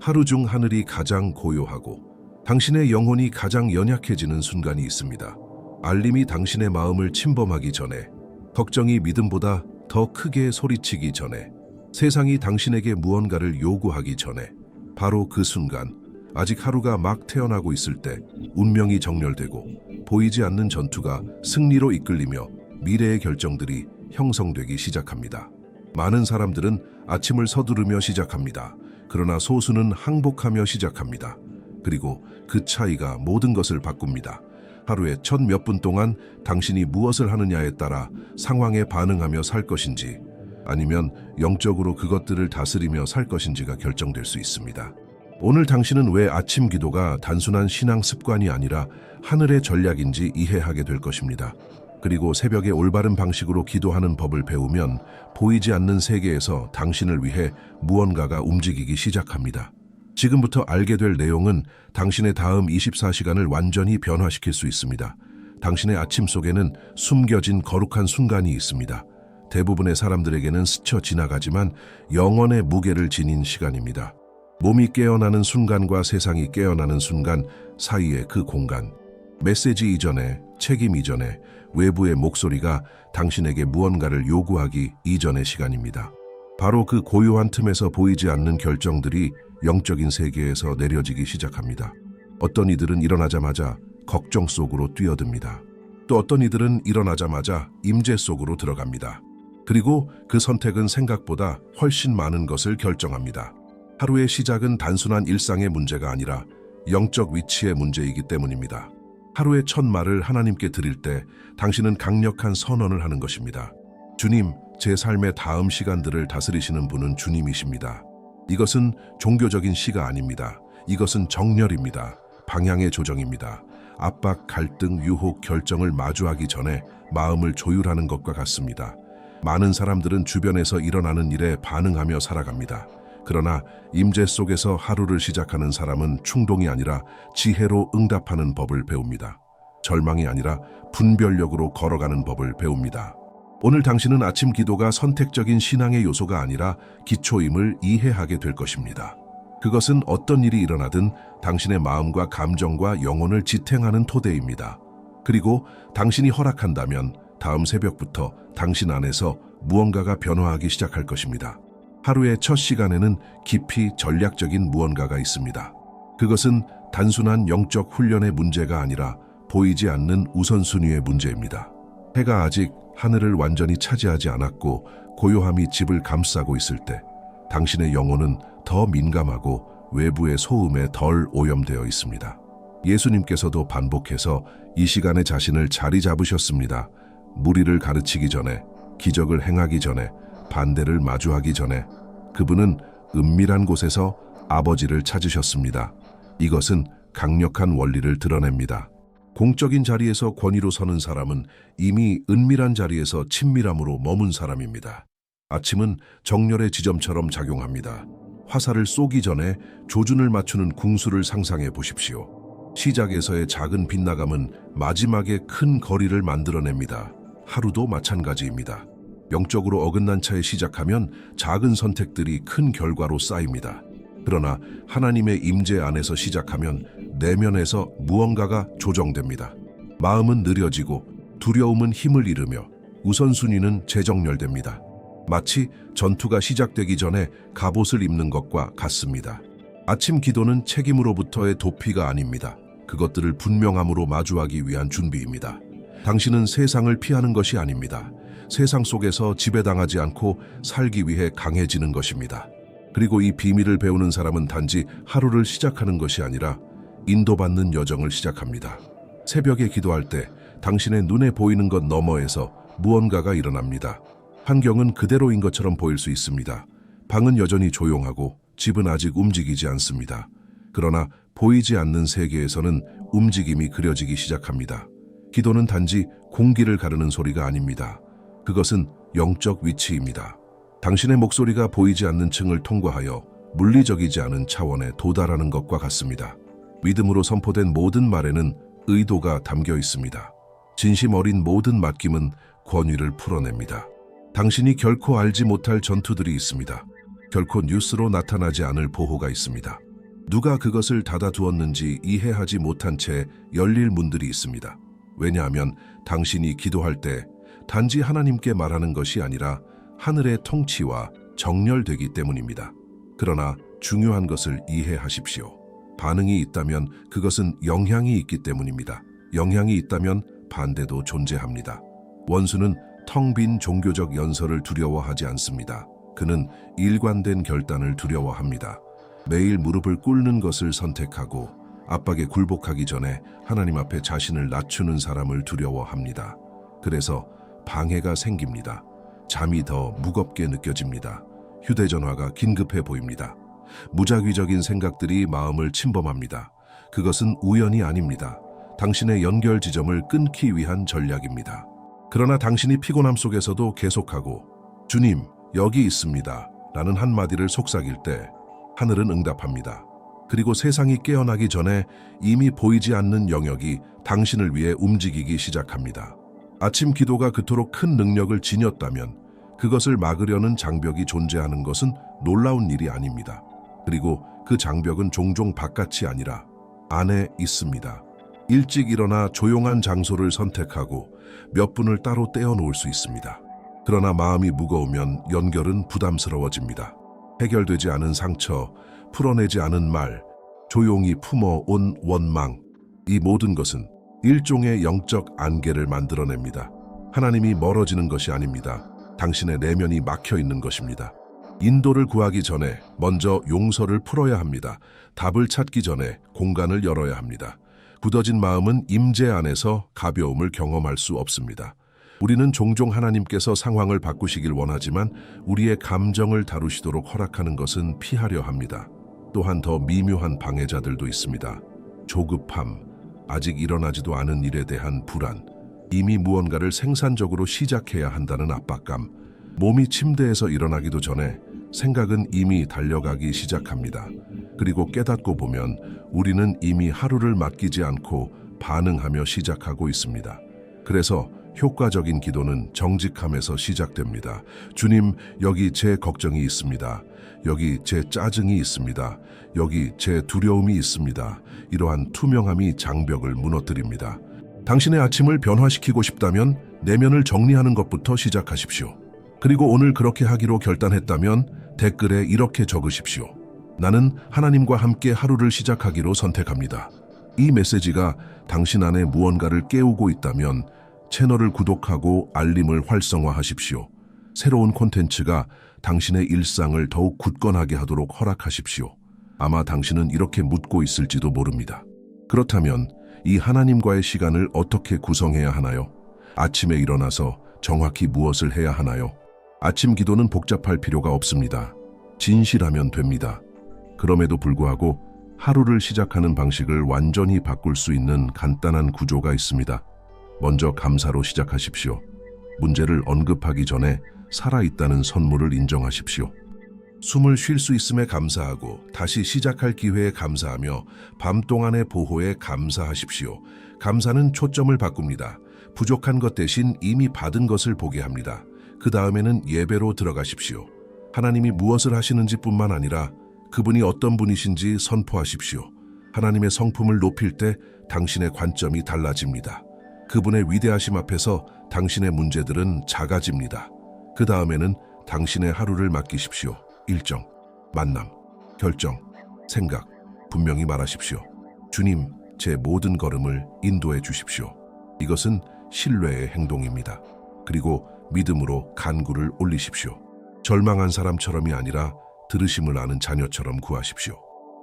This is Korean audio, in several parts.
하루 중 하늘이 가장 고요하고 당신의 영혼이 가장 연약해지는 순간이 있습니다. 알림이 당신의 마음을 침범하기 전에, 걱정이 믿음보다 더 크게 소리치기 전에, 세상이 당신에게 무언가를 요구하기 전에, 바로 그 순간, 아직 하루가 막 태어나고 있을 때 운명이 정렬되고 보이지 않는 전투가 승리로 이끌리며 미래의 결정들이 형성되기 시작합니다. 많은 사람들은 아침을 서두르며 시작합니다. 그러나 소수는 항복하며 시작합니다. 그리고 그 차이가 모든 것을 바꿉니다. 하루에 첫 몇 분 동안 당신이 무엇을 하느냐에 따라 상황에 반응하며 살 것인지, 아니면 영적으로 그것들을 다스리며 살 것인지가 결정될 수 있습니다. 오늘 당신은 왜 아침 기도가 단순한 신앙 습관이 아니라 하늘의 전략인지 이해하게 될 것입니다. 그리고 새벽에 올바른 방식으로 기도하는 법을 배우면 보이지 않는 세계에서 당신을 위해 무언가가 움직이기 시작합니다. 지금부터 알게 될 내용은 당신의 다음 24시간을 완전히 변화시킬 수 있습니다. 당신의 아침 속에는 숨겨진 거룩한 순간이 있습니다. 대부분의 사람들에게는 스쳐 지나가지만 영원의 무게를 지닌 시간입니다. 몸이 깨어나는 순간과 세상이 깨어나는 순간 사이의 그 공간. 메시지 이전에, 책임 이전에, 외부의 목소리가 당신에게 무언가를 요구하기 이전의 시간입니다. 바로 그 고요한 틈에서 보이지 않는 결정들이 영적인 세계에서 내려지기 시작합니다. 어떤 이들은 일어나자마자 걱정 속으로 뛰어듭니다. 또 어떤 이들은 일어나자마자 임재 속으로 들어갑니다. 그리고 그 선택은 생각보다 훨씬 많은 것을 결정합니다. 하루의 시작은 단순한 일상의 문제가 아니라 영적 위치의 문제이기 때문입니다. 하루의 첫 말을 하나님께 드릴 때 당신은 강력한 선언을 하는 것입니다. 주님, 제 삶의 다음 시간들을 다스리시는 분은 주님이십니다. 이것은 종교적인 시가 아닙니다. 이것은 정렬입니다. 방향의 조정입니다. 압박, 갈등, 유혹, 결정을 마주하기 전에 마음을 조율하는 것과 같습니다. 많은 사람들은 주변에서 일어나는 일에 반응하며 살아갑니다. 그러나 임재 속에서 하루를 시작하는 사람은 충동이 아니라 지혜로 응답하는 법을 배웁니다. 절망이 아니라 분별력으로 걸어가는 법을 배웁니다. 오늘 당신은 아침 기도가 선택적인 신앙의 요소가 아니라 기초임을 이해하게 될 것입니다. 그것은 어떤 일이 일어나든 당신의 마음과 감정과 영혼을 지탱하는 토대입니다. 그리고 당신이 허락한다면 다음 새벽부터 당신 안에서 무언가가 변화하기 시작할 것입니다. 하루의 첫 시간에는 깊이 전략적인 무언가가 있습니다. 그것은 단순한 영적 훈련의 문제가 아니라 보이지 않는 우선순위의 문제입니다. 해가 아직 하늘을 완전히 차지하지 않았고 고요함이 집을 감싸고 있을 때 당신의 영혼은 더 민감하고 외부의 소음에 덜 오염되어 있습니다. 예수님께서도 반복해서 이 시간에 자신을 자리 잡으셨습니다. 무리를 가르치기 전에, 기적을 행하기 전에, 반대를 마주하기 전에 그분은 은밀한 곳에서 아버지를 찾으셨습니다. 이것은 강력한 원리를 드러냅니다. 공적인 자리에서 권위로 서는 사람은 이미 은밀한 자리에서 친밀함으로 머문 사람입니다. 아침은 정렬의 지점처럼 작용합니다. 화살을 쏘기 전에 조준을 맞추는 궁수를 상상해 보십시오. 시작에서의 작은 빗나감은 마지막에 큰 거리를 만들어냅니다. 하루도 마찬가지입니다. 영적으로 어긋난 차에 시작하면 작은 선택들이 큰 결과로 쌓입니다. 그러나 하나님의 임재 안에서 시작하면 내면에서 무언가가 조정됩니다. 마음은 느려지고 두려움은 힘을 잃으며 우선순위는 재정렬됩니다. 마치 전투가 시작되기 전에 갑옷을 입는 것과 같습니다. 아침 기도는 책임으로부터의 도피가 아닙니다. 그것들을 분명함으로 마주하기 위한 준비입니다. 당신은 세상을 피하는 것이 아닙니다. 세상 속에서 지배당하지 않고 살기 위해 강해지는 것입니다. 그리고 이 비밀을 배우는 사람은 단지 하루를 시작하는 것이 아니라 인도받는 여정을 시작합니다. 새벽에 기도할 때 당신의 눈에 보이는 것 너머에서 무언가가 일어납니다. 환경은 그대로인 것처럼 보일 수 있습니다. 방은 여전히 조용하고 집은 아직 움직이지 않습니다. 그러나 보이지 않는 세계에서는 움직임이 그려지기 시작합니다. 기도는 단지 공기를 가르는 소리가 아닙니다. 그것은 영적 위치입니다. 당신의 목소리가 보이지 않는 층을 통과하여 물리적이지 않은 차원에 도달하는 것과 같습니다. 믿음으로 선포된 모든 말에는 의도가 담겨 있습니다. 진심 어린 모든 맡김은 권위를 풀어냅니다. 당신이 결코 알지 못할 전투들이 있습니다. 결코 뉴스로 나타나지 않을 보호가 있습니다. 누가 그것을 닫아두었는지 이해하지 못한 채 열릴 문들이 있습니다. 왜냐하면 당신이 기도할 때 단지 하나님께 말하는 것이 아니라 하늘의 통치와 정렬되기 때문입니다. 그러나 중요한 것을 이해하십시오. 반응이 있다면 그것은 영향이 있기 때문입니다. 영향이 있다면 반대도 존재합니다. 원수는 텅 빈 종교적 연설을 두려워하지 않습니다. 그는 일관된 결단을 두려워합니다. 매일 무릎을 꿇는 것을 선택하고 압박에 굴복하기 전에 하나님 앞에 자신을 낮추는 사람을 두려워합니다. 그래서 방해가 생깁니다. 잠이 더 무겁게 느껴집니다. 휴대전화가 긴급해 보입니다. 무작위적인 생각들이 마음을 침범합니다. 그것은 우연이 아닙니다. 당신의 연결 지점을 끊기 위한 전략입니다. 그러나 당신이 피곤함 속에서도 계속하고 주님, 여기 있습니다 라는 한마디를 속삭일 때 하늘은 응답합니다. 그리고 세상이 깨어나기 전에 이미 보이지 않는 영역이 당신을 위해 움직이기 시작합니다. 아침 기도가 그토록 큰 능력을 지녔다면 그것을 막으려는 장벽이 존재하는 것은 놀라운 일이 아닙니다. 그리고 그 장벽은 종종 바깥이 아니라 안에 있습니다. 일찍 일어나 조용한 장소를 선택하고 몇 분을 따로 떼어놓을 수 있습니다. 그러나 마음이 무거우면 연결은 부담스러워집니다. 해결되지 않은 상처, 풀어내지 않은 말, 조용히 품어온 원망, 이 모든 것은 일종의 영적 안개를 만들어냅니다. 하나님이 멀어지는 것이 아닙니다. 당신의 내면이 막혀 있는 것입니다. 인도를 구하기 전에 먼저 용서를 풀어야 합니다. 답을 찾기 전에 공간을 열어야 합니다. 굳어진 마음은 임재 안에서 가벼움을 경험할 수 없습니다. 우리는 종종 하나님께서 상황을 바꾸시길 원하지만 우리의 감정을 다루시도록 허락하는 것은 피하려 합니다. 또한 더 미묘한 방해자들도 있습니다. 조급함, 아직 일어나지도 않은 일에 대한 불안, 이미 무언가를 생산적으로 시작해야 한다는 압박감, 몸이 침대에서 일어나기도 전에 생각은 이미 달려가기 시작합니다. 그리고 깨닫고 보면 우리는 이미 하루를 맡기지 않고 반응하며 시작하고 있습니다. 그래서 효과적인 기도는 정직함에서 시작됩니다. 주님, 여기 제 걱정이 있습니다. 여기 제 짜증이 있습니다. 여기 제 두려움이 있습니다. 이러한 투명함이 장벽을 무너뜨립니다. 당신의 아침을 변화시키고 싶다면 내면을 정리하는 것부터 시작하십시오. 그리고 오늘 그렇게 하기로 결단했다면 댓글에 이렇게 적으십시오. 나는 하나님과 함께 하루를 시작하기로 선택합니다. 이 메시지가 당신 안에 무언가를 깨우고 있다면 채널을 구독하고 알림을 활성화하십시오. 새로운 콘텐츠가 당신의 일상을 더욱 굳건하게 하도록 허락하십시오. 아마 당신은 이렇게 묻고 있을지도 모릅니다. 그렇다면 이 하나님과의 시간을 어떻게 구성해야 하나요? 아침에 일어나서 정확히 무엇을 해야 하나요? 아침 기도는 복잡할 필요가 없습니다. 진실하면 됩니다. 그럼에도 불구하고 하루를 시작하는 방식을 완전히 바꿀 수 있는 간단한 구조가 있습니다. 먼저 감사로 시작하십시오. 문제를 언급하기 전에 살아있다는 선물을 인정하십시오. 숨을 쉴 수 있음에 감사하고 다시 시작할 기회에 감사하며 밤 동안의 보호에 감사하십시오. 감사는 초점을 바꿉니다. 부족한 것 대신 이미 받은 것을 보게 합니다. 그 다음에는 예배로 들어가십시오. 하나님이 무엇을 하시는지 뿐만 아니라 그분이 어떤 분이신지 선포하십시오. 하나님의 성품을 높일 때 당신의 관점이 달라집니다. 그분의 위대하심 앞에서 당신의 문제들은 작아집니다. 그 다음에는 당신의 하루를 맡기십시오. 일정, 만남, 결정, 생각, 분명히 말하십시오. 주님, 제 모든 걸음을 인도해 주십시오. 이것은 신뢰의 행동입니다. 그리고 믿음으로 간구를 올리십시오. 절망한 사람처럼이 아니라 들으심을 아는 자녀처럼 구하십시오.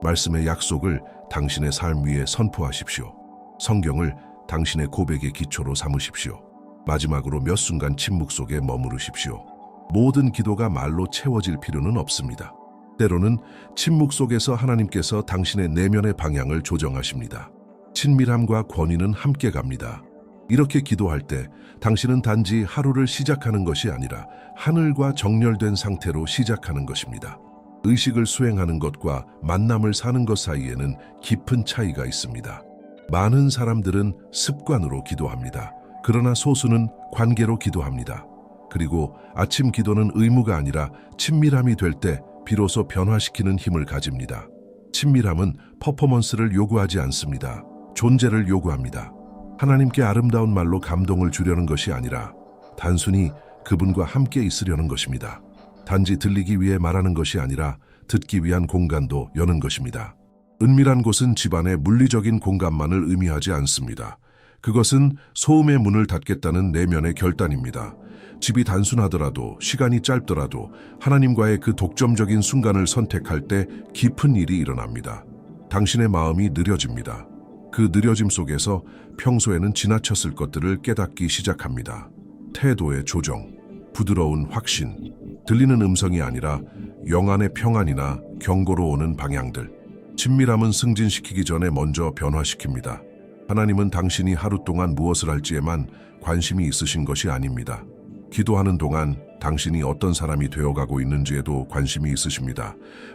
말씀의 약속을 당신의 삶 위에 선포하십시오. 성경을 당신의 고백의 기초로 삼으십시오. 마지막으로 몇 순간 침묵 속에 머무르십시오. 모든 기도가 말로 채워질 필요는 없습니다. 때로는 침묵 속에서 하나님께서 당신의 내면의 방향을 조정하십니다. 친밀함과 권위는 함께 갑니다. 이렇게 기도할 때 당신은 단지 하루를 시작하는 것이 아니라 하늘과 정렬된 상태로 시작하는 것입니다. 의식을 수행하는 것과 만남을 사는 것 사이에는 깊은 차이가 있습니다. 많은 사람들은 습관으로 기도합니다. 그러나 소수는 관계로 기도합니다. 그리고 아침 기도는 의무가 아니라 친밀함이 될 때 비로소 변화시키는 힘을 가집니다. 친밀함은 퍼포먼스를 요구하지 않습니다. 존재를 요구합니다. 하나님께 아름다운 말로 감동을 주려는 것이 아니라 단순히 그분과 함께 있으려는 것입니다. 단지 들리기 위해 말하는 것이 아니라 듣기 위한 공간도 여는 것입니다. 은밀한 곳은 집안의 물리적인 공간만을 의미하지 않습니다. 그것은 소음의 문을 닫겠다는 내면의 결단입니다. 집이 단순하더라도, 시간이 짧더라도 하나님과의 그 독점적인 순간을 선택할 때 깊은 일이 일어납니다. 당신의 마음이 느려집니다. 그 느려짐 속에서 평소에는 지나쳤을 것들을 깨닫기 시작합니다. 태도의 조정, 부드러운 확신, 들리는 음성이 아니라 영안의 평안이나 경고로 오는 방향들. 친밀함은 승진시키기 전에 먼저 변화시킵니다. 하나님은 당신이 하루 동안 무엇을 할지에만 관심이 있으신 것이 아닙니다. 기도하는 동안 당신이 어떤 사람이 되어가고 있는지에도 관심이 있으십니다.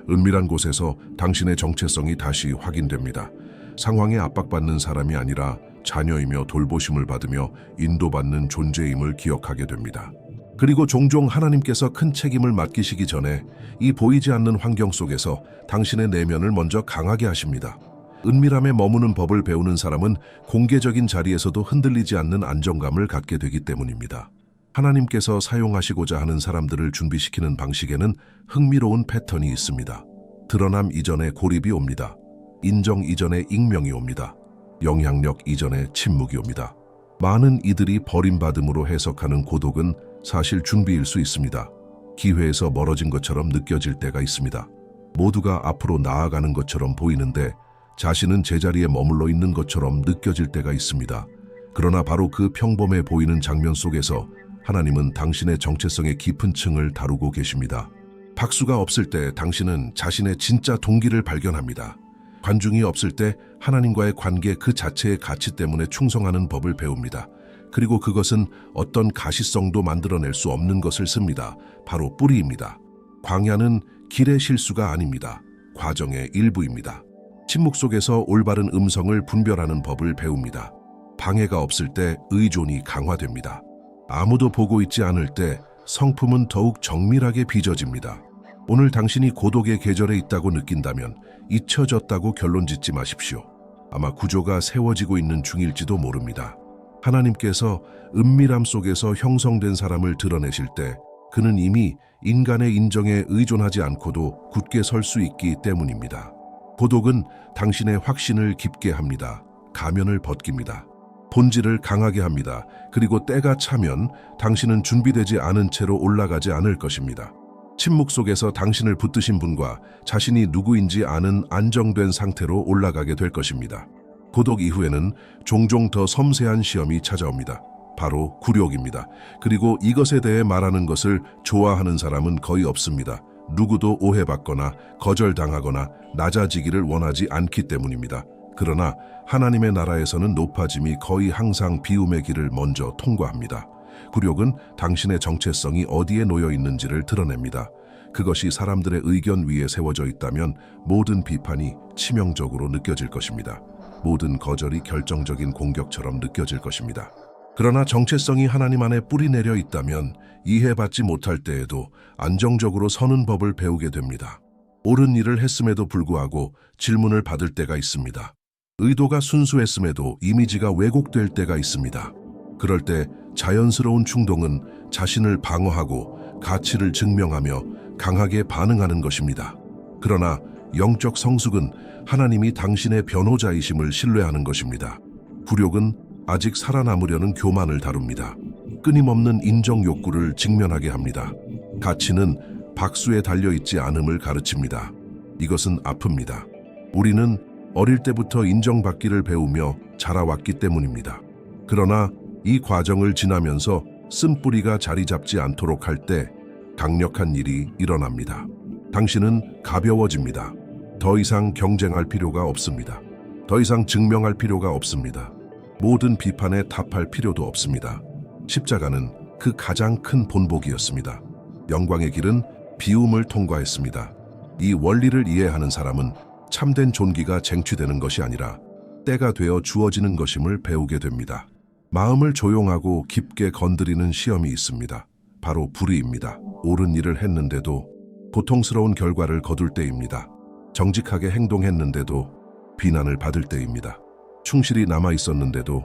은밀한 곳에서 당신의 정체성이 다시 확인됩니다. 상황에 압박받는 사람이 아니라 자녀이며 돌보심을 받으며 인도받는 존재임을 기억하게 됩니다. 그리고 종종 하나님께서 큰 책임을 맡기시기 전에 이 보이지 않는 환경 속에서 당신의 내면을 먼저 강하게 하십니다. 은밀함에 머무는 법을 배우는 사람은 공개적인 자리에서도 흔들리지 않는 안정감을 갖게 되기 때문입니다. 하나님께서 사용하시고자 하는 사람들을 준비시키는 방식에는 흥미로운 패턴이 있습니다. 드러남 이전에 고립이 옵니다. 인정 이전에 익명이 옵니다. 영향력 이전에 침묵이 옵니다. 많은 이들이 버림받음으로 해석하는 고독은 사실 준비일 수 있습니다. 기회에서 멀어진 것처럼 느껴질 때가 있습니다. 모두가 앞으로 나아가는 것처럼 보이는데 자신은 제자리에 머물러 있는 것처럼 느껴질 때가 있습니다. 그러나 바로 그 평범해 보이는 장면 속에서 하나님은 당신의 정체성의 깊은 층을 다루고 계십니다. 박수가 없을 때 당신은 자신의 진짜 동기를 발견합니다. 관중이 없을 때 하나님과의 관계 그 자체의 가치 때문에 충성하는 법을 배웁니다. 그리고 그것은 어떤 가시성도 만들어낼 수 없는 것을 씁니다. 바로 뿌리입니다. 광야는 길의 실수가 아닙니다. 과정의 일부입니다. 침묵 속에서 올바른 음성을 분별하는 법을 배웁니다. 방해가 없을 때 의존이 강화됩니다. 아무도 보고 있지 않을 때 성품은 더욱 정밀하게 빚어집니다. 오늘 당신이 고독의 계절에 있다고 느낀다면 잊혀졌다고 결론 짓지 마십시오. 아마 구조가 세워지고 있는 중일지도 모릅니다. 하나님께서 은밀함 속에서 형성된 사람을 드러내실 때 그는 이미 인간의 인정에 의존하지 않고도 굳게 설 수 있기 때문입니다. 고독은 당신의 확신을 깊게 합니다. 가면을 벗깁니다. 본질을 강하게 합니다. 그리고 때가 차면 당신은 준비되지 않은 채로 올라가지 않을 것입니다. 침묵 속에서 당신을 붙드신 분과 자신이 누구인지 아는 안정된 상태로 올라가게 될 것입니다. 고독 이후에는 종종 더 섬세한 시험이 찾아옵니다. 바로 굴욕입니다. 그리고 이것에 대해 말하는 것을 좋아하는 사람은 거의 없습니다. 누구도 오해받거나 거절당하거나 낮아지기를 원하지 않기 때문입니다. 그러나 하나님의 나라에서는 높아짐이 거의 항상 비움의 길을 먼저 통과합니다. 굴욕은 당신의 정체성이 어디에 놓여 있는지를 드러냅니다. 그것이 사람들의 의견 위에 세워져 있다면 모든 비판이 치명적으로 느껴질 것입니다. 모든 거절이 결정적인 공격처럼 느껴질 것입니다. 그러나 정체성이 하나님 안에 뿌리내려 있다면 이해받지 못할 때에도 안정적으로 서는 법을 배우게 됩니다. 옳은 일을 했음에도 불구하고 질문을 받을 때가 있습니다. 의도가 순수했음에도 이미지가 왜곡될 때가 있습니다. 그럴 때 자연스러운 충동은 자신을 방어하고 가치를 증명하며 강하게 반응하는 것입니다. 그러나 영적 성숙은 하나님이 당신의 변호자이심을 신뢰하는 것입니다. 굴욕은 아직 살아남으려는 교만을 다룹니다. 끊임없는 인정 욕구를 직면하게 합니다. 가치는 박수에 달려있지 않음을 가르칩니다. 이것은 아픕니다. 우리는 어릴 때부터 인정받기를 배우며 자라왔기 때문입니다. 그러나 이 과정을 지나면서 쓴뿌리가 자리 잡지 않도록 할 때 강력한 일이 일어납니다. 당신은 가벼워집니다. 더 이상 경쟁할 필요가 없습니다. 더 이상 증명할 필요가 없습니다. 모든 비판에 답할 필요도 없습니다. 십자가는 그 가장 큰 본보기였습니다. 영광의 길은 비움을 통과했습니다. 이 원리를 이해하는 사람은 참된 존귀가 쟁취되는 것이 아니라 때가 되어 주어지는 것임을 배우게 됩니다. 마음을 조용하고 깊게 건드리는 시험이 있습니다. 바로 불의입니다. 옳은 일을 했는데도 고통스러운 결과를 거둘 때입니다. 정직하게 행동했는데도 비난을 받을 때입니다. 충실히 남아 있었는데도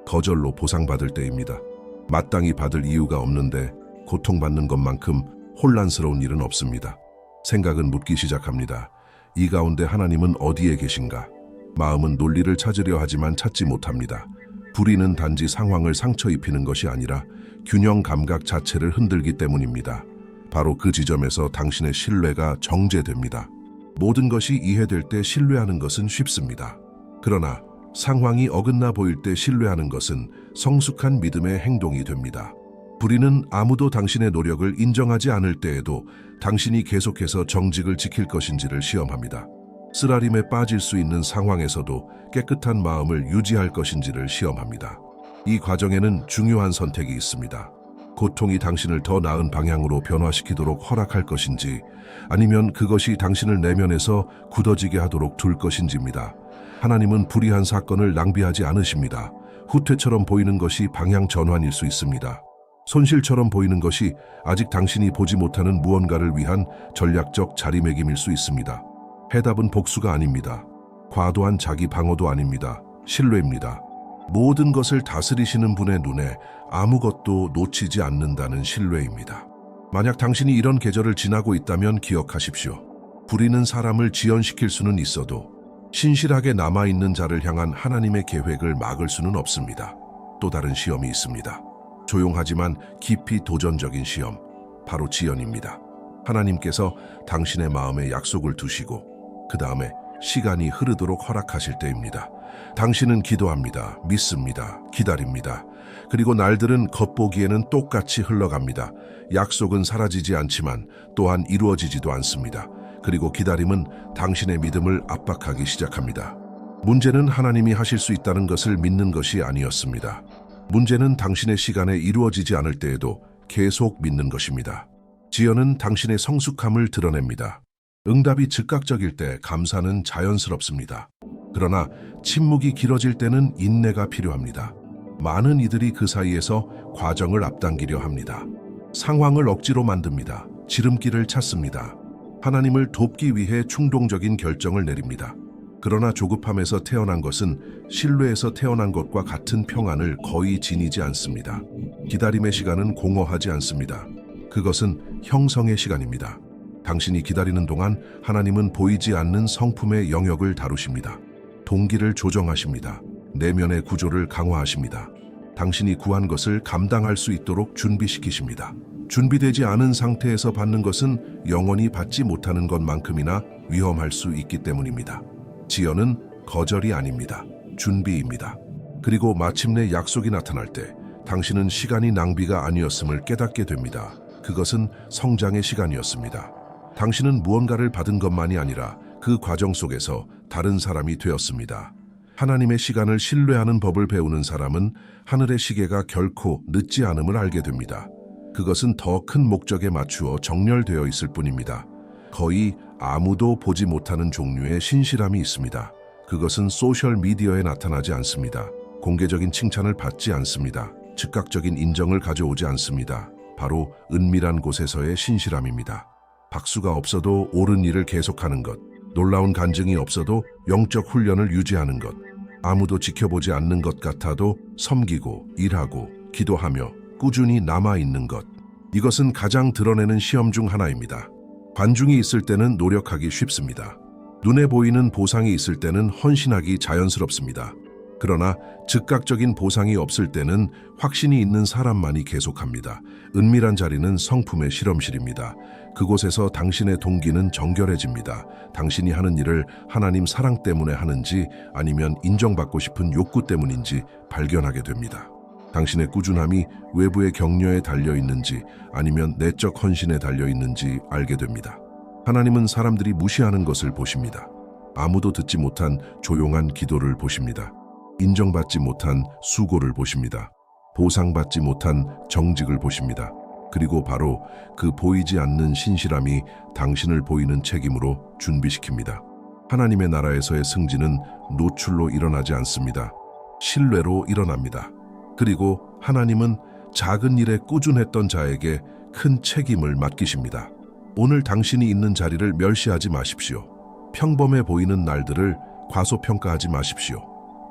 거절로 보상받을 때입니다. 마땅히 받을 이유가 없는데 고통받는 것만큼 혼란스러운 일은 없습니다. 생각은 묻기 시작합니다. 이 가운데 하나님은 어디에 계신가? 마음은 논리를 찾으려 하지만 찾지 못합니다. 불의는 단지 상황을 상처 입히는 것이 아니라 균형 감각 자체를 흔들기 때문입니다. 바로 그 지점에서 당신의 신뢰가 정죄됩니다. 모든 것이 이해될 때 신뢰하는 것은 쉽습니다. 그러나 상황이 어긋나 보일 때 신뢰하는 것은 성숙한 믿음의 행동이 됩니다. 불의는 아무도 당신의 노력을 인정하지 않을 때에도 당신이 계속해서 정직을 지킬 것인지를 시험합니다. 쓰라림에 빠질 수 있는 상황에서도 깨끗한 마음을 유지할 것인지를 시험합니다. 이 과정에는 중요한 선택이 있습니다. 고통이 당신을 더 나은 방향으로 변화시키도록 허락할 것인지, 아니면 그것이 당신을 내면에서 굳어지게 하도록 둘 것인지입니다. 하나님은 불의한 사건을 낭비하지 않으십니다. 후퇴처럼 보이는 것이 방향 전환일 수 있습니다. 손실처럼 보이는 것이 아직 당신이 보지 못하는 무언가를 위한 전략적 자리매김일 수 있습니다. 해답은 복수가 아닙니다. 과도한 자기 방어도 아닙니다. 신뢰입니다. 모든 것을 다스리시는 분의 눈에 아무것도 놓치지 않는다는 신뢰입니다. 만약 당신이 이런 계절을 지나고 있다면 기억하십시오. 불의는 사람을 지연시킬 수는 있어도 신실하게 남아있는 자를 향한 하나님의 계획을 막을 수는 없습니다. 또 다른 시험이 있습니다. 조용하지만 깊이 도전적인 시험, 바로 지연입니다. 하나님께서 당신의 마음에 약속을 두시고 그 다음에 시간이 흐르도록 허락하실 때입니다. 당신은 기도합니다. 믿습니다. 기다립니다. 그리고 날들은 겉보기에는 똑같이 흘러갑니다. 약속은 사라지지 않지만 또한 이루어지지도 않습니다. 그리고 기다림은 당신의 믿음을 압박하기 시작합니다. 문제는 하나님이 하실 수 있다는 것을 믿는 것이 아니었습니다. 문제는 당신의 시간에 이루어지지 않을 때에도 계속 믿는 것입니다. 지연은 당신의 성숙함을 드러냅니다. 응답이 즉각적일 때 감사는 자연스럽습니다. 그러나 침묵이 길어질 때는 인내가 필요합니다. 많은 이들이 그 사이에서 과정을 앞당기려 합니다. 상황을 억지로 만듭니다. 지름길을 찾습니다. 하나님을 돕기 위해 충동적인 결정을 내립니다. 그러나 조급함에서 태어난 것은 신뢰에서 태어난 것과 같은 평안을 거의 지니지 않습니다. 기다림의 시간은 공허하지 않습니다. 그것은 형성의 시간입니다. 당신이 기다리는 동안 하나님은 보이지 않는 성품의 영역을 다루십니다. 동기를 조정하십니다. 내면의 구조를 강화하십니다. 당신이 구한 것을 감당할 수 있도록 준비시키십니다. 준비되지 않은 상태에서 받는 것은 영원히 받지 못하는 것만큼이나 위험할 수 있기 때문입니다. 지연은 거절이 아닙니다. 준비입니다. 그리고 마침내 약속이 나타날 때 당신은 시간이 낭비가 아니었음을 깨닫게 됩니다. 그것은 성장의 시간이었습니다. 당신은 무언가를 받은 것만이 아니라 그 과정 속에서 다른 사람이 되었습니다. 하나님의 시간을 신뢰하는 법을 배우는 사람은 하늘의 시계가 결코 늦지 않음을 알게 됩니다. 그것은 더 큰 목적에 맞추어 정렬되어 있을 뿐입니다. 거의 아무도 보지 못하는 종류의 신실함이 있습니다. 그것은 소셜미디어에 나타나지 않습니다. 공개적인 칭찬을 받지 않습니다. 즉각적인 인정을 가져오지 않습니다. 바로 은밀한 곳에서의 신실함입니다. 박수가 없어도 옳은 일을 계속하는 것, 놀라운 간증이 없어도 영적 훈련을 유지하는 것, 아무도 지켜보지 않는 것 같아도 섬기고 일하고 기도하며 꾸준히 남아있는 것, 이것은 가장 드러내는 시험 중 하나입니다. 관중이 있을 때는 노력하기 쉽습니다. 눈에 보이는 보상이 있을 때는 헌신하기 자연스럽습니다. 그러나 즉각적인 보상이 없을 때는 확신이 있는 사람만이 계속합니다. 은밀한 자리는 성품의 실험실입니다. 그곳에서 당신의 동기는 정결해집니다. 당신이 하는 일을 하나님 사랑 때문에 하는지 아니면 인정받고 싶은 욕구 때문인지 발견하게 됩니다. 당신의 꾸준함이 외부의 격려에 달려있는지 아니면 내적 헌신에 달려있는지 알게 됩니다. 하나님은 사람들이 무시하는 것을 보십니다. 아무도 듣지 못한 조용한 기도를 보십니다. 인정받지 못한 수고를 보십니다. 보상받지 못한 정직을 보십니다. 그리고 바로 그 보이지 않는 신실함이 당신을 보이는 책임으로 준비시킵니다. 하나님의 나라에서의 승진은 노출로 일어나지 않습니다. 신뢰로 일어납니다. 그리고 하나님은 작은 일에 꾸준했던 자에게 큰 책임을 맡기십니다. 오늘 당신이 있는 자리를 멸시하지 마십시오. 평범해 보이는 날들을 과소평가하지 마십시오.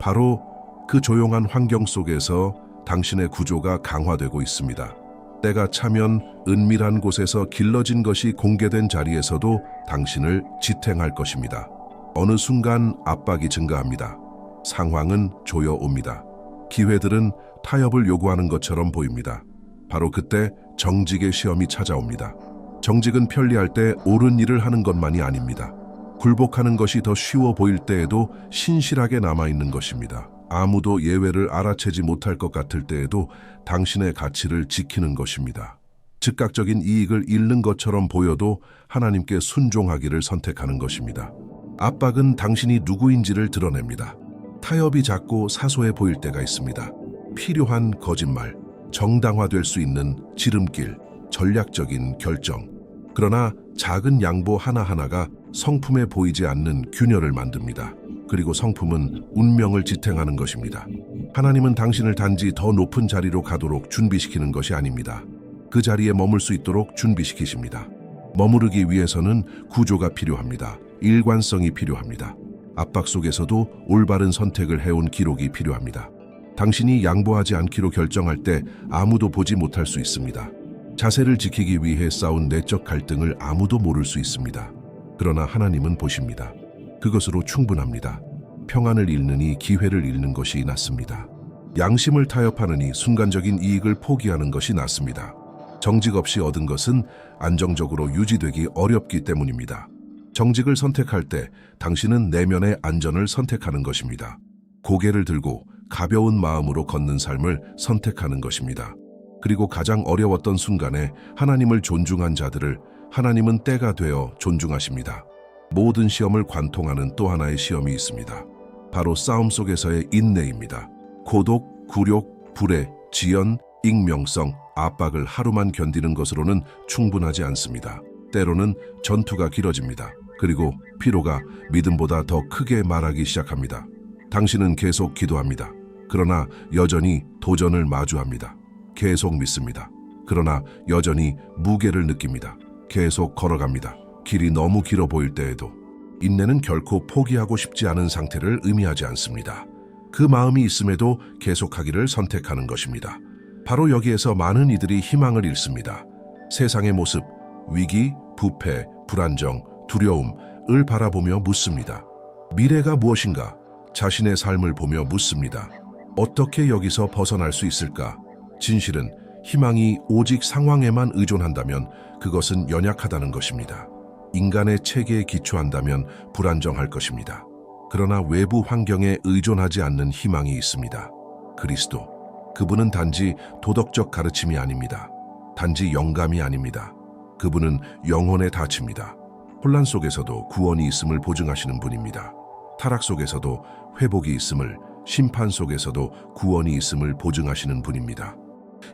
바로 그 조용한 환경 속에서 당신의 구조가 강화되고 있습니다. 때가 차면 은밀한 곳에서 길러진 것이 공개된 자리에서도 당신을 지탱할 것입니다. 어느 순간 압박이 증가합니다. 상황은 조여옵니다. 기회들은 타협을 요구하는 것처럼 보입니다. 바로 그때 정직의 시험이 찾아옵니다. 정직은 편리할 때 옳은 일을 하는 것만이 아닙니다. 굴복하는 것이 더 쉬워 보일 때에도 신실하게 남아있는 것입니다. 아무도 예외를 알아채지 못할 것 같을 때에도 당신의 가치를 지키는 것입니다. 즉각적인 이익을 잃는 것처럼 보여도 하나님께 순종하기를 선택하는 것입니다. 압박은 당신이 누구인지를 드러냅니다. 타협이 작고 사소해 보일 때가 있습니다. 필요한 거짓말, 정당화될 수 있는 지름길, 전략적인 결정. 그러나 작은 양보 하나하나가 성품에 보이지 않는 균열을 만듭니다. 그리고 성품은 운명을 지탱하는 것입니다. 하나님은 당신을 단지 더 높은 자리로 가도록 준비시키는 것이 아닙니다. 그 자리에 머물 수 있도록 준비시키십니다. 머무르기 위해서는 구조가 필요합니다. 일관성이 필요합니다. 압박 속에서도 올바른 선택을 해온 기록이 필요합니다. 당신이 양보하지 않기로 결정할 때 아무도 보지 못할 수 있습니다. 자세를 지키기 위해 싸운 내적 갈등을 아무도 모를 수 있습니다. 그러나 하나님은 보십니다. 그것으로 충분합니다. 평안을 잃느니 기회를 잃는 것이 낫습니다. 양심을 타협하느니 순간적인 이익을 포기하는 것이 낫습니다. 정직 없이 얻은 것은 안정적으로 유지되기 어렵기 때문입니다. 정직을 선택할 때 당신은 내면의 안전을 선택하는 것입니다. 고개를 들고 가벼운 마음으로 걷는 삶을 선택하는 것입니다. 그리고 가장 어려웠던 순간에 하나님을 존중한 자들을 하나님은 때가 되어 존중하십니다. 모든 시험을 관통하는 또 하나의 시험이 있습니다. 바로 싸움 속에서의 인내입니다. 고독, 굴욕, 불의, 지연, 익명성, 압박을 하루만 견디는 것으로는 충분하지 않습니다. 때로는 전투가 길어집니다. 그리고 피로가 믿음보다 더 크게 말하기 시작합니다. 당신은 계속 기도합니다. 그러나 여전히 도전을 마주합니다. 계속 믿습니다. 그러나 여전히 무게를 느낍니다. 계속 걸어갑니다. 길이 너무 길어 보일 때에도. 인내는 결코 포기하고 싶지 않은 상태를 의미하지 않습니다. 그 마음이 있음에도 계속하기를 선택하는 것입니다. 바로 여기에서 많은 이들이 희망을 잃습니다. 세상의 모습, 위기, 부패, 불안정, 두려움을 바라보며 묻습니다. 미래가 무엇인가? 자신의 삶을 보며 묻습니다. 어떻게 여기서 벗어날 수 있을까? 진실은 희망이 오직 상황에만 의존한다면 그것은 연약하다는 것입니다. 인간의 체계에 기초한다면 불안정할 것입니다. 그러나 외부 환경에 의존하지 않는 희망이 있습니다. 그리스도. 그분은 단지 도덕적 가르침이 아닙니다. 단지 영감이 아닙니다. 그분은 영혼의 닻입니다. 혼란 속에서도 구원이 있음을 보증하시는 분입니다. 타락 속에서도 회복이 있음을, 심판 속에서도 구원이 있음을 보증하시는 분입니다.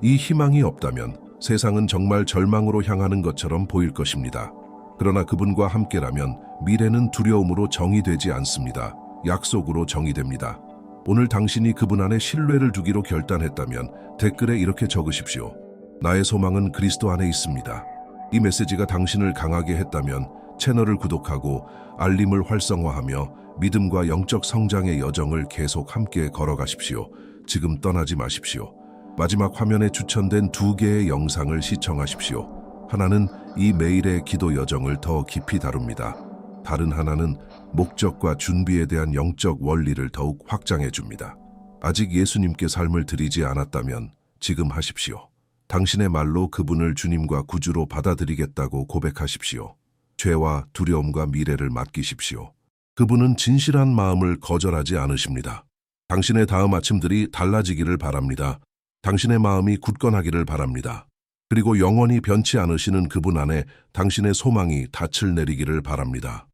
이 희망이 없다면 세상은 정말 절망으로 향하는 것처럼 보일 것입니다. 그러나 그분과 함께라면 미래는 두려움으로 정의되지 않습니다. 약속으로 정의됩니다. 오늘 당신이 그분 안에 신뢰를 두기로 결단했다면 댓글에 이렇게 적으십시오. 나의 소망은 그리스도 안에 있습니다. 이 메시지가 당신을 강하게 했다면 채널을 구독하고 알림을 활성화하며 믿음과 영적 성장의 여정을 계속 함께 걸어가십시오. 지금 떠나지 마십시오. 마지막 화면에 추천된 2개의 영상을 시청하십시오. 하나는 이 매일의 기도 여정을 더 깊이 다룹니다. 다른 하나는 목적과 준비에 대한 영적 원리를 더욱 확장해 줍니다. 아직 예수님께 삶을 드리지 않았다면 지금 하십시오. 당신의 말로 그분을 주님과 구주로 받아들이겠다고 고백하십시오. 죄와 두려움과 미래를 맡기십시오. 그분은 진실한 마음을 거절하지 않으십니다. 당신의 다음 아침들이 달라지기를 바랍니다. 당신의 마음이 굳건하기를 바랍니다. 그리고 영원히 변치 않으시는 그분 안에 당신의 소망이 닻을 내리기를 바랍니다.